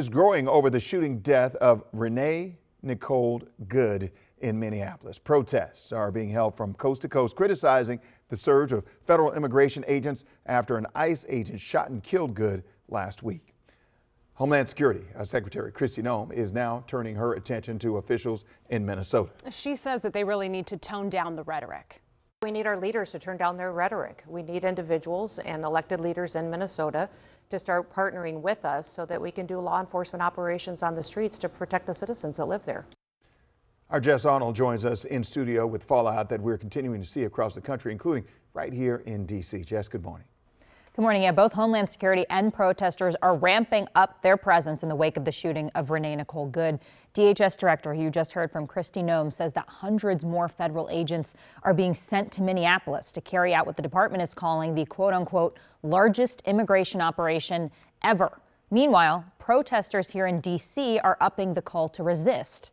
Is growing over the shooting death of Renee Nicole Good in Minneapolis. Protests are being held from coast to coast, criticizing the surge of federal immigration agents after an ICE agent shot and killed Good last week. Homeland Security Secretary Kristi Noem is now turning her attention to officials in Minnesota. She says that they really need to tone down the rhetoric. We need our leaders to turn down their rhetoric. We need individuals and elected leaders in Minnesota to start partnering with us so that we can do law enforcement operations on the streets to protect the citizens that live there. Our Jess Arnold joins us in studio with fallout that we're continuing to see across the country, including right here in D.C. Jess, good morning. Good morning. Yeah, both Homeland Security and protesters are ramping up their presence in the wake of the shooting of Renee Nicole Good. DHS Director, who you just heard from, Kristi Noem, says that hundreds more federal agents are being sent to Minneapolis to carry out what the department is calling the quote-unquote largest immigration operation ever. Meanwhile, protesters here in D.C. are upping the call to resist.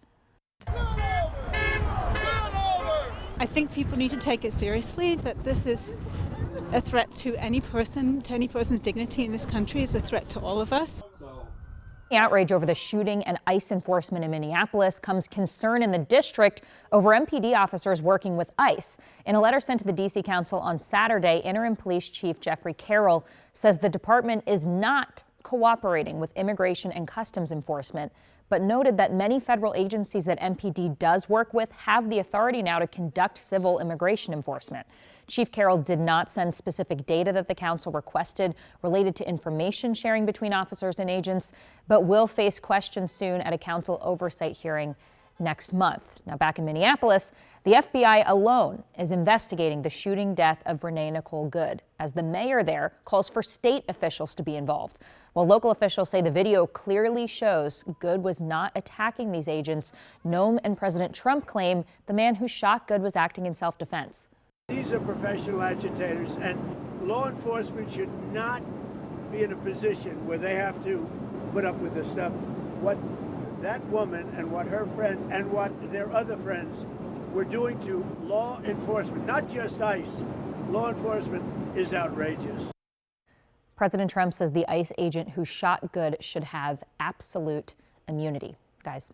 I think people need to take it seriously, that this is a threat to any person, to any person's dignity in this country. Is a threat to all of us. The outrage over the shooting and ICE enforcement in Minneapolis comes concern in the district over MPD officers working with ICE. In a letter sent to the D.C. Council on Saturday, Interim Police Chief Jeffrey Carroll says the department is not cooperating with immigration and customs enforcement, but noted that many federal agencies that MPD does work with have the authority now to conduct civil immigration enforcement. Chief Carroll did not send specific data that the council requested related to information sharing between officers and agents, but will face questions soon at a council oversight hearing next month. Now, back in Minneapolis, the FBI alone is investigating the shooting death of Renee Nicole Good, as the mayor there calls for state officials to be involved. While local officials say the video clearly shows Good was not attacking these agents, Noem and President Trump claim the man who shot Good was acting in self-defense. These are professional agitators, and law enforcement should not be in a position where they have to put up with this stuff. What that woman and what her friend and what their other friends were doing to law enforcement, not just ICE, law enforcement is outrageous. President Trump says the ICE agent who shot Good should have absolute immunity. Guys.